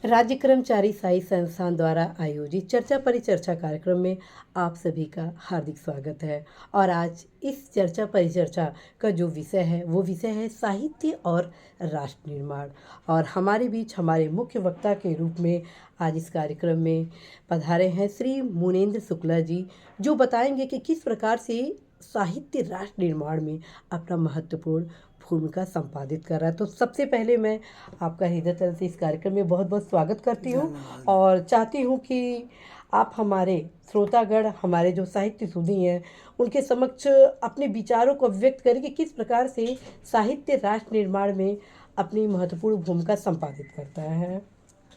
राज्य कर्मचारी साई संस्थान द्वारा आयोजित चर्चा परिचर्चा कार्यक्रम में आप सभी का हार्दिक स्वागत है। और आज इस चर्चा परिचर्चा का जो विषय है वो विषय है साहित्य और राष्ट्र निर्माण। और हमारे बीच हमारे मुख्य वक्ता के रूप में आज इस कार्यक्रम में पधारे हैं श्री मुनेंद्र शुक्ला जी, जो बताएंगे कि किस प्रकार से साहित्य राष्ट्र निर्माण में अपना महत्वपूर्ण भूमिका संपादित कर रहा है। तो सबसे पहले मैं आपका हृदय तल से इस कार्यक्रम में बहुत बहुत स्वागत करती हूँ और चाहती हूँ कि आप हमारे श्रोतागण, हमारे जो साहित्य सुधी हैं, उनके समक्ष अपने विचारों को व्यक्त करें कि किस प्रकार से साहित्य राष्ट्र निर्माण में अपनी महत्वपूर्ण भूमिका संपादित करता है।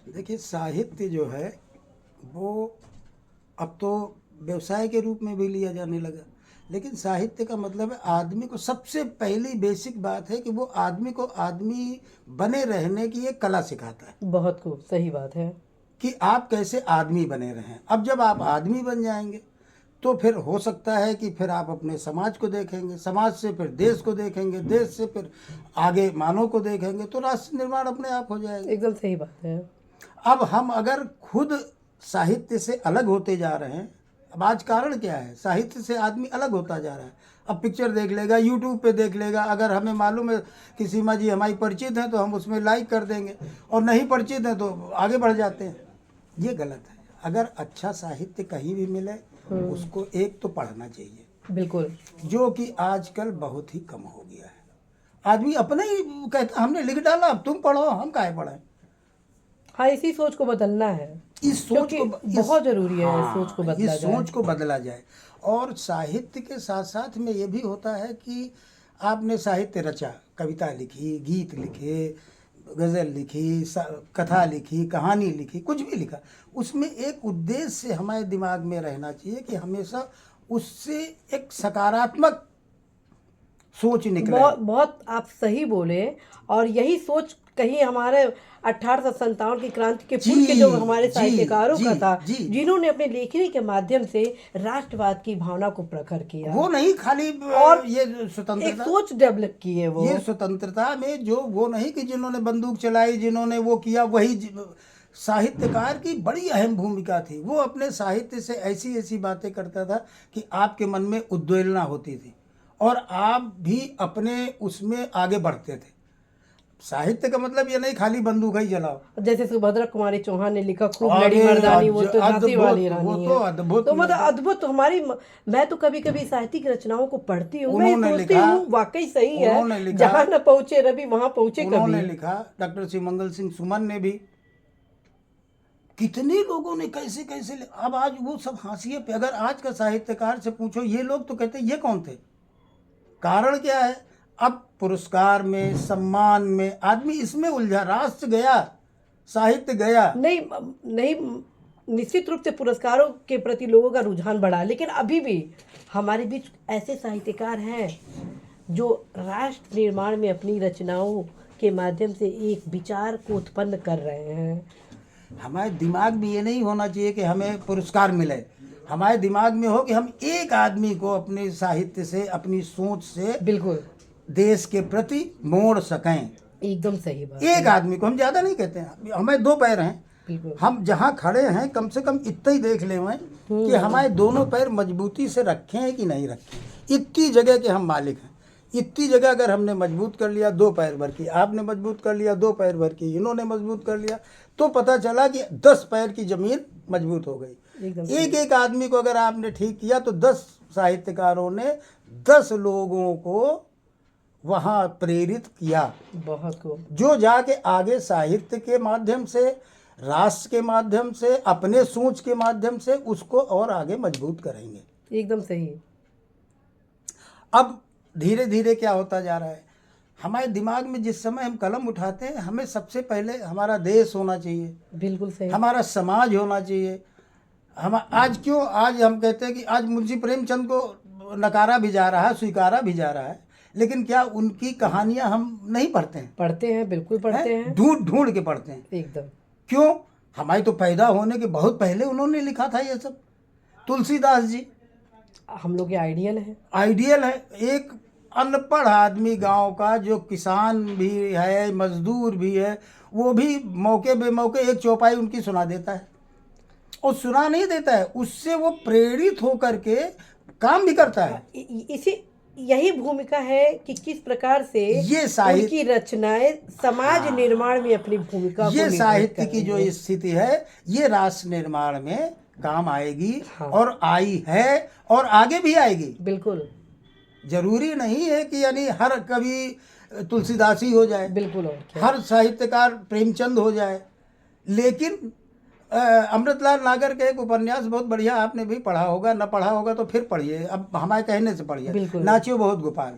देखिए, साहित्य जो है वो अब तो व्यवसाय के रूप में भी लिया जाने लगा। लेकिन साहित्य का मतलब है आदमी को, सबसे पहली बेसिक बात है कि वो आदमी को आदमी बने रहने की एक कला सिखाता है। बहुत खूब, सही बात है कि आप कैसे आदमी बने रहें। अब जब आप आदमी बन जाएंगे तो फिर हो सकता है कि फिर आप अपने समाज को देखेंगे, समाज से फिर देश को देखेंगे, देश से फिर आगे मानव को देखेंगे, तो राष्ट्र निर्माण अपने आप हो जाएगा। एकदम सही बात है। अब हम अगर खुद साहित्य से अलग होते जा रहे हैं, अब आज कारण क्या है, साहित्य से आदमी अलग होता जा रहा है। अब पिक्चर देख लेगा, यूट्यूब पे देख लेगा, अगर हमें मालूम है कि सीमा जी हमारी परिचित हैं तो हम उसमें लाइक कर देंगे, और नहीं परिचित हैं तो आगे बढ़ जाते हैं। ये गलत है। अगर अच्छा साहित्य कहीं भी मिले उसको एक तो पढ़ना चाहिए, बिल्कुल, जो कि आजकल बहुत ही कम हो गया है। आदमी अपने ही कहता हमने लिख डाला, अब तुम पढ़ो, हम काहे पढ़ें। हाँ, इसी सोच को बदलना है। इस सोच को बहुत जरूरी है, इस सोच को बदला इस जाए। सोच को बदला जाए। और साहित्य के साथ साथ में ये भी होता है कि आपने साहित्य रचा, कविता लिखी, गीत लिखे, गज़ल लिखी, कथा लिखी, कहानी लिखी, कुछ भी लिखा, उसमें एक उद्देश्य हमारे दिमाग में रहना चाहिए कि हमेशा उससे एक सकारात्मक सोच निकले। बहुत आप सही बोले। और यही सोच कहीं हमारे 1857 की क्रांति के पूर्व के जो हमारे साहित्यकारों का था, जिन्होंने अपने लेखनी के माध्यम से राष्ट्रवाद की भावना को प्रखर किया। वो नहीं खाली और ये स्वतंत्रता, एक सोच डेवलप की है वो। ये स्वतंत्रता में जो वो नहीं कि जिन्होंने बंदूक चलाई, जिन्होंने वो किया, वही साहित्यकार की बड़ी अहम भूमिका थी। वो अपने साहित्य से ऐसी ऐसी बातें करता था कि आपके मन में उद्वेलना होती थी और आप भी अपने उसमें आगे बढ़ते थे। साहित्य का मतलब ये नहीं खाली बंदूक ही जलाओ। जैसे सुभद्रा कुमारी चौहान ने लिखा, खूब लड़ी मर्दानी वो तो झांसी वाली रानी वो है। तो अद्भुत, तो मतलब अद्भुत हमारी। मैं तो कभी कभी साहित्यिक रचनाओं को पढ़ती हूँ, मैं सोचती हूँ वाकई सही है, जहाँ न पहुँचे रवि वहाँ पहुँचे कवि। उन्होंने लिखा, डॉक्टर शिवमंगल सिंह सुमन ने भी, कितने लोगों ने कैसे कैसे। अब आज वो सब हाशिए पे। अगर आज का साहित्यकार से पूछो, ये लोग तो कहते ये कौन थे। कारण क्या है, अब पुरस्कार में, सम्मान में आदमी इसमें उलझा, राष्ट्र गया, साहित्य गया। नहीं, निश्चित रूप से पुरस्कारों के प्रति लोगों का रुझान बढ़ा, लेकिन अभी भी हमारे बीच ऐसे साहित्यकार हैं जो राष्ट्र निर्माण में अपनी रचनाओं के माध्यम से एक विचार को उत्पन्न कर रहे हैं। हमारे दिमाग में ये नहीं होना चाहिए कि हमें पुरस्कार मिले। हमारे दिमाग में हो कि हम एक आदमी को अपने साहित्य से, अपनी सोच से बिल्कुल देश के प्रति मोड़ सकें। एकदम सही बात। एक आदमी को, हम ज़्यादा नहीं कहते हैं, हमें दो पैर हैं, हम जहाँ खड़े हैं कम से कम इतना ही देख ले कि हमारे दोनों पैर मजबूती से रखे हैं कि नहीं रखे। इतनी जगह के हम मालिक हैं। इतनी जगह अगर हमने मजबूत कर लिया, दो पैर भर की, आपने मजबूत कर लिया, दो पैर भर की, इन्होंने मजबूत कर लिया, तो पता चला कि 10 पैर की जमीन मजबूत हो गई। एक एक आदमी को अगर आपने ठीक किया तो 10 साहित्यकारों ने 10 लोगों को वहाँ प्रेरित किया। बहुत को जो जाके आगे साहित्य के माध्यम से, राष्ट्र के माध्यम से, अपने सोच के माध्यम से उसको और आगे मजबूत करेंगे। एकदम सही। अब धीरे धीरे क्या होता जा रहा है, हमारे दिमाग में जिस समय हम कलम उठाते हैं, हमें सबसे पहले हमारा देश होना चाहिए। बिल्कुल सही। हमारा समाज होना चाहिए। हम आज क्यों, आज हम कहते हैं कि आज मुंशी प्रेमचंद को नकारा भी जा रहा है, स्वीकारा भी जा रहा है, लेकिन क्या उनकी कहानियां हम नहीं पढ़ते हैं? पढ़ते हैं, बिल्कुल पढ़ते हैं, ढूंढ ढूंढ के पढ़ते हैं। एकदम। क्यों? हमारी तो पैदा होने के बहुत पहले उन्होंने लिखा था ये सब। तुलसीदास जी हम लोग के आइडियल है। आइडियल है। एक अनपढ़ आदमी गांव का, जो किसान भी है, मजदूर भी है, वो भी मौके बेमौके एक चौपाई उनकी सुना देता है। और सुना नहीं देता है, उससे वो प्रेरित होकर के काम भी करता है। इसी यही भूमिका है कि किस प्रकार से ये साहित्य, उनकी रचनाएं समाज निर्माण में अपनी भूमिका को ये निभाती साहित्य की हैं। जो स्थिति है, ये राष्ट्र निर्माण में काम आएगी। हाँ। और आई है और आगे भी आएगी। बिल्कुल जरूरी नहीं है कि यानी हर कवि तुलसीदासी हो जाए, बिल्कुल, और क्या। हर साहित्यकार प्रेमचंद हो जाए। लेकिन अमृतलाल नागर के एक उपन्यास बहुत बढ़िया, आपने भी पढ़ा होगा, न पढ़ा होगा तो फिर पढ़िए, अब हमारे कहने से पढ़िए, बिल्कुल। नाचियो बहुत गोपाल।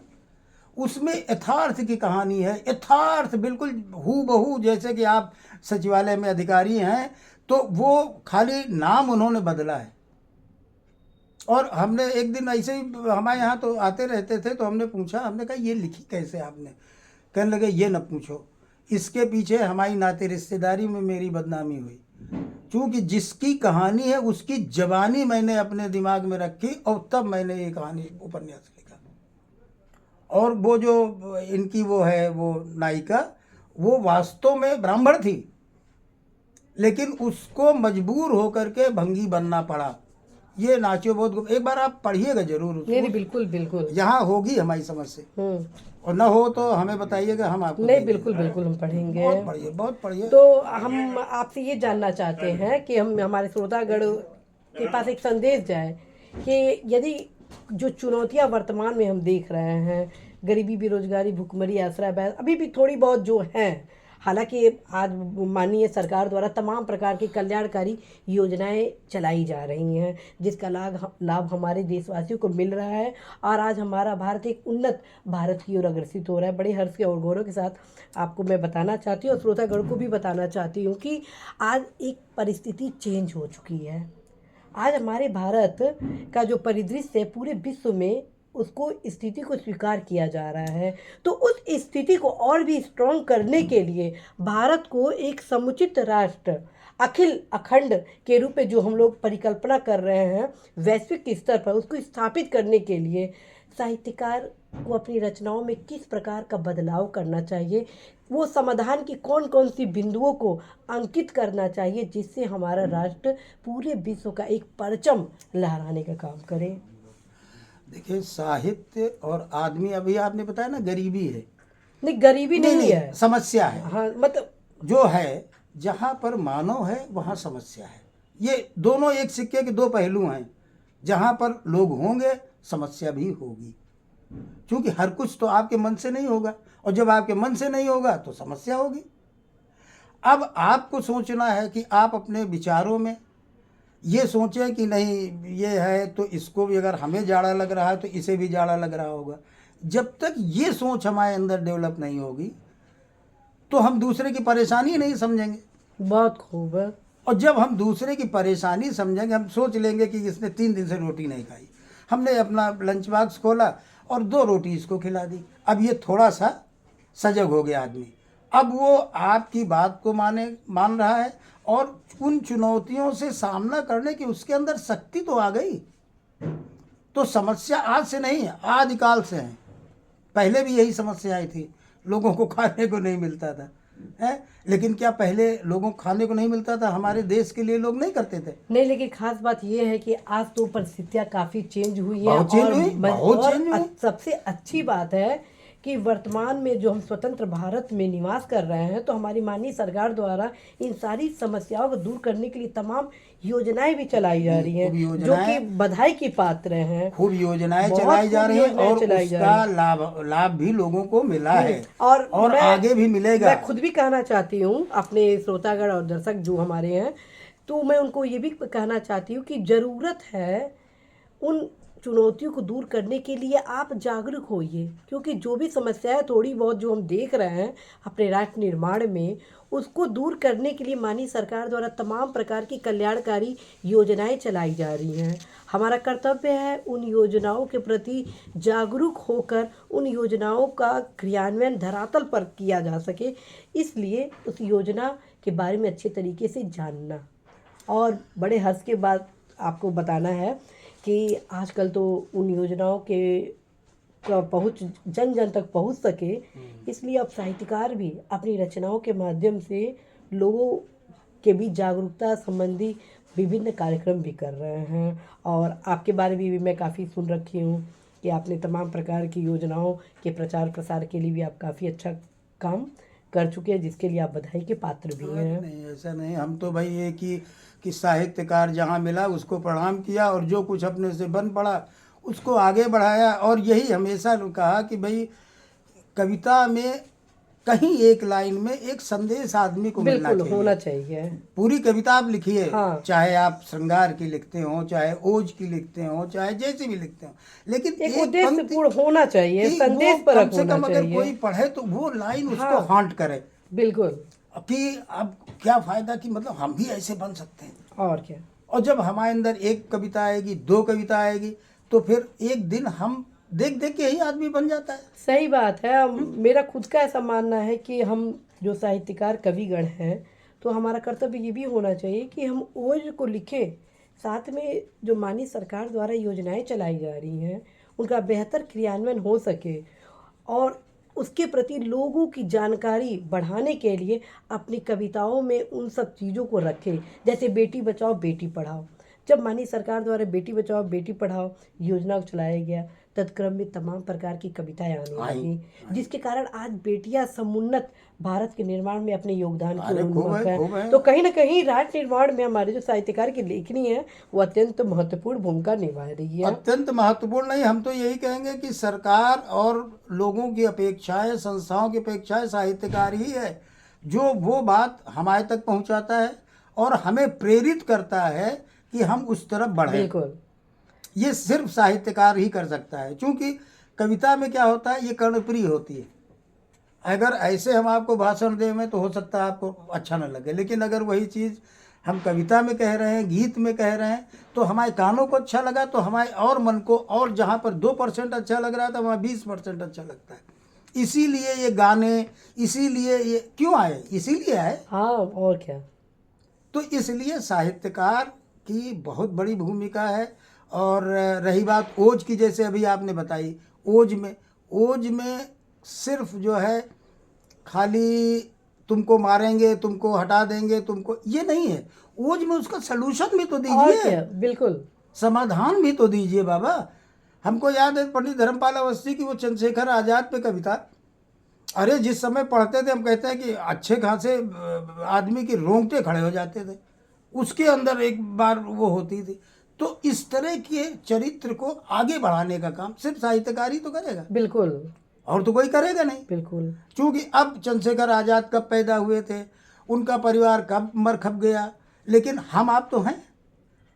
उसमें यथार्थ की कहानी है, यथार्थ बिल्कुल हूबहू, जैसे कि आप सचिवालय में अधिकारी हैं तो वो खाली नाम उन्होंने बदला है। और हमने एक दिन ऐसे ही, हमारे यहाँ तो आते रहते थे, तो हमने पूछा, हमने कहा ये लिखी कैसे आपने? कहने लगे ये न पूछो, इसके पीछे हमारी नाते रिश्तेदारी में मेरी बदनामी हुई, क्योंकि जिसकी कहानी है उसकी जबानी मैंने अपने दिमाग में रखी और तब मैंने ये कहानी उपन्यास लिखा। और वो जो इनकी वो है, वो नायिका, वो वास्तव में ब्राह्मण थी, लेकिन उसको मजबूर होकर के भंगी बनना पड़ा। ये नाचियो बहुत, एक बार आप पढ़िएगा जरूर उसको। नहीं, बिल्कुल बिल्कुल। यहाँ होगी हमारी समझ से, और न हो तो हमें बताइएगा, हम आपको नहीं, बिल्कुल बिल्कुल हम पढ़ेंगे। बहुत पढ़िए, बहुत पढ़िए। तो हम आपसे ये जानना चाहते हैं कि हम हमारे श्रोतागण के पास एक संदेश जाए कि यदि जो चुनौतियां वर्तमान में हम देख रहे हैं, गरीबी, बेरोजगारी, भुखमरी, आश्रय, अभी भी थोड़ी बहुत जो हैं, हालांकि आज माननीय सरकार द्वारा तमाम प्रकार की कल्याणकारी योजनाएं चलाई जा रही हैं, जिसका लाभ हमारे देशवासियों को मिल रहा है, और आज हमारा भारत एक उन्नत भारत की ओर अग्रसित हो रहा है। बड़े हर्ष के और गौरव के साथ आपको मैं बताना चाहती हूँ और श्रोतागण को भी बताना चाहती हूँ कि आज एक परिस्थिति चेंज हो चुकी है। आज हमारे भारत का जो परिदृश्य है पूरे विश्व में, उसको स्थिति को स्वीकार किया जा रहा है। तो उस स्थिति को और भी स्ट्रॉन्ग करने के लिए भारत को एक समुचित राष्ट्र, अखिल अखंड के रूप में जो हम लोग परिकल्पना कर रहे हैं, वैश्विक स्तर पर उसको स्थापित करने के लिए साहित्यकार को अपनी रचनाओं में किस प्रकार का बदलाव करना चाहिए, वो समाधान की कौन कौन सी बिंदुओं को अंकित करना चाहिए, जिससे हमारा राष्ट्र पूरे विश्व का एक परचम लहराने का काम करे। देखिए, साहित्य और आदमी, अभी आपने बताया ना गरीबी है, नहीं गरीबी नहीं है, समस्या है। हाँ, मतलब जो है, जहाँ पर मानव है वहाँ समस्या है। ये दोनों एक सिक्के के दो पहलू हैं। जहाँ पर लोग होंगे समस्या भी होगी, क्योंकि हर कुछ तो आपके मन से नहीं होगा, और जब आपके मन से नहीं होगा तो समस्या होगी। अब आपको सोचना है कि आप अपने विचारों में ये सोचें कि नहीं ये है तो इसको भी, अगर हमें जाड़ा लग रहा है तो इसे भी जाड़ा लग रहा होगा। जब तक ये सोच हमारे अंदर डेवलप नहीं होगी तो हम दूसरे की परेशानी नहीं समझेंगे। बहुत खूब है। और जब हम दूसरे की परेशानी समझेंगे, हम सोच लेंगे कि इसने 3 दिन से रोटी नहीं खाई, हमने अपना लंच बॉक्स खोला और 2 रोटी इसको खिला दी, अब ये थोड़ा सा सजग हो गया आदमी, अब वो आपकी बात को मान रहा है, और उन चुनौतियों से सामना करने की उसके अंदर शक्ति तो आ गई। तो समस्या आज से नहीं है, आदिकाल से है। पहले भी यही समस्याएं थी, लोगों को खाने को नहीं मिलता था, है? लेकिन क्या पहले लोगों को खाने को नहीं मिलता था, हमारे देश के लिए लोग नहीं करते थे? नहीं, लेकिन खास बात यह है कि आज तो परिस्थितियाँ काफ़ी चेंज हुई है, बहुत चेंज हुई, बहुत चेंज हुई। सबसे अच्छी बात है कि वर्तमान में जो हम स्वतंत्र भारत में निवास कर रहे हैं, तो हमारी माननीय सरकार द्वारा इन सारी समस्याओं को दूर करने के लिए तमाम योजनाएं भी चलाई जा रही हैं, जो कि बधाई की पात्र हैं। खूब योजनाएं चलाई जा रही हैं, और उसका लाभ भी लोगों को मिला है, और आगे भी मिलेगा। मैं खुद भी कहना चाहती हूँ अपने श्रोतागण और दर्शक जो हमारे हैं, तो मैं उनको ये भी कहना चाहती हूँ कि ज़रूरत है उन चुनौतियों को दूर करने के लिए आप जागरूक होइए, क्योंकि जो भी समस्याएं थोड़ी बहुत जो हम देख रहे हैं अपने राष्ट्र निर्माण में, उसको दूर करने के लिए माननीय सरकार द्वारा तमाम प्रकार की कल्याणकारी योजनाएं चलाई जा रही हैं। हमारा कर्तव्य है उन योजनाओं के प्रति जागरूक होकर उन योजनाओं का क्रियान्वयन धरातल पर किया जा सके, इसलिए उस योजना के बारे में अच्छे तरीके से जानना। और बड़े हर्ष के बाद आपको बताना है कि आजकल तो उन योजनाओं के का पहुँच जन जन तक पहुँच सके, इसलिए अब साहित्यकार भी अपनी रचनाओं के माध्यम से लोगों के बीच जागरूकता संबंधी विभिन्न कार्यक्रम भी कर रहे हैं। और आपके बारे में भी मैं काफ़ी सुन रखी हूँ कि आपने तमाम प्रकार की योजनाओं के प्रचार प्रसार के लिए भी आप काफ़ी अच्छा काम कर चुके हैं, जिसके लिए आप बधाई के पात्र भी हैं। नहीं, ऐसा नहीं, हम तो भाई ये कि साहित्यकार जहाँ मिला उसको प्रणाम किया और जो कुछ अपने से बन पड़ा उसको आगे बढ़ाया। और यही हमेशा कहा कि भाई कविता में कहीं एक लाइन में एक संदेश आदमी को मिलना बिल्कुल चाहिए। होना चाहिए। पूरी कविता आप लिखिए, हाँ। चाहे आप श्रृंगार की लिखते हो, चाहे ओज की लिखते हो, चाहे जैसी भी लिखते हो, लेकिन एक एक उद्देश्यपूर्ण होना चाहिए, कि संदेश वो परक कम से होना कम अगर चाहिए। कोई पढ़े तो वो लाइन उसको हाँ। हॉन्ट करे बिल्कुल। कि अब क्या फायदा कि मतलब हम भी ऐसे बन सकते हैं। और क्या। और जब हमारे अंदर एक कविता आएगी, दो कविता आएगी, तो फिर एक दिन हम देख देख के ही आदमी बन जाता है। सही बात है। मेरा खुद का ऐसा मानना है कि हम जो साहित्यकार कविगण हैं, तो हमारा कर्तव्य ये भी होना चाहिए कि हम ओज को लिखें, साथ में जो माननीय सरकार द्वारा योजनाएं चलाई जा रही हैं उनका बेहतर क्रियान्वयन हो सके, और उसके प्रति लोगों की जानकारी बढ़ाने के लिए अपनी कविताओं में उन सब चीज़ों को रखें। जैसे बेटी बचाओ बेटी पढ़ाओ, जब माननीय सरकार द्वारा बेटी बचाओ बेटी पढ़ाओ योजना को चलाया गया, तत्क्रम में तमाम प्रकार की कविताएं आने लगी, जिसके कारण आज बेटियां समुन्नत भारत के निर्माण में अपने योगदान की उन्मुख है। तो कहीं ना कहीं राष्ट्र निर्माण में हमारे जो साहित्यकार की लेखनी है वो अत्यंत महत्वपूर्ण भूमिका निभा रही है। अत्यंत महत्वपूर्ण। नहीं, हम तो यही कहेंगे कि सरकार और लोगों की अपेक्षाएं, संस्थाओं की अपेक्षाएं साहित्यकार ही है जो वो बात हमारे तक पहुंचाता है और हमें प्रेरित करता है कि हम उस तरफ बढ़ें। बिल्कुल। ये सिर्फ साहित्यकार ही कर सकता है, क्योंकि कविता में क्या होता है, ये कर्णप्रिय होती है। अगर ऐसे हम आपको भाषण दें में तो हो सकता है आपको अच्छा न लगे, लेकिन अगर वही चीज़ हम कविता में कह रहे हैं, गीत में कह रहे हैं, तो हमारे कानों को अच्छा लगा तो हमारे और मन को, और जहाँ पर 2% अच्छा लग रहा था वहाँ 20% अच्छा लगता है। इसीलिए ये गाने, इसीलिए ये क्यों आए, इसीलिए आए। हाँ, और क्या। तो इसलिए साहित्यकार की बहुत बड़ी भूमिका है। और रही बात ओज की, जैसे अभी आपने बताई, ओज में सिर्फ जो है खाली तुमको मारेंगे, तुमको हटा देंगे, तुमको, ये नहीं है। ओज में उसका सलूशन भी तो और दीजिए, क्या, बिल्कुल समाधान भी तो दीजिए बाबा। हमको याद है पंडित धर्मपाल अवस्थी की वो चंद्रशेखर आज़ाद पे कविता, अरे जिस समय पढ़ते थे हम कहते हैं कि अच्छे खासे आदमी के रोंगटे खड़े हो जाते थे, उसके अंदर एक बार वो होती थी। तो इस तरह के चरित्र को आगे बढ़ाने का काम सिर्फ साहित्यकार ही तो करेगा, बिल्कुल और तो कोई करेगा नहीं। बिल्कुल। क्योंकि अब चंद्रशेखर आज़ाद कब पैदा हुए थे, उनका परिवार कब मर खप गया, लेकिन हम आप तो हैं।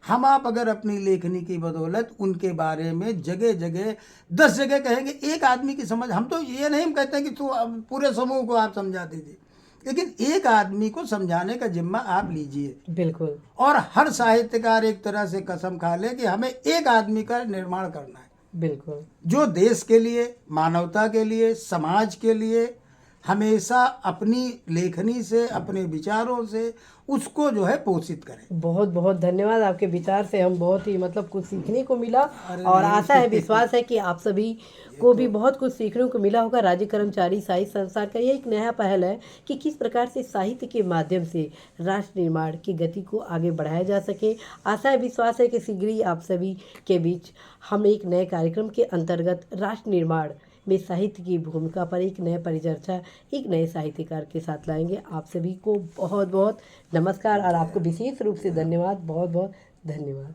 हम आप अगर अपनी लेखनी की बदौलत उनके बारे में जगह जगह 10 जगह कहेंगे, एक आदमी की समझ, हम तो ये नहीं कहते कि तू पूरे समूह को आप समझा दीजिए, लेकिन एक आदमी को समझाने का जिम्मा आप लीजिए। बिल्कुल। और हर साहित्यकार एक तरह से कसम खा ले कि हमें एक आदमी का निर्माण करना है, बिल्कुल, जो देश के लिए, मानवता के लिए, समाज के लिए हमेशा अपनी लेखनी से, अपने विचारों से उसको जो है पोषित करें। बहुत बहुत धन्यवाद। आपके विचार से हम बहुत ही मतलब कुछ सीखने को मिला, और आशा है, विश्वास है कि आप सभी को भी बहुत कुछ सीखने को मिला होगा। राज्य कर्मचारी साहित्य संस्थान का ये एक नया पहल है कि किस प्रकार से साहित्य के माध्यम से राष्ट्र निर्माण की गति को आगे बढ़ाया जा सके। आशा है, विश्वास है कि शीघ्र ही आप सभी के बीच हम एक नए कार्यक्रम के अंतर्गत राष्ट्र निर्माण में साहित्य की भूमिका पर एक नए परिचर्चा एक नए साहित्यकार के साथ लाएंगे। आप सभी को बहुत बहुत नमस्कार, और आपको विशेष रूप से धन्यवाद, बहुत बहुत धन्यवाद।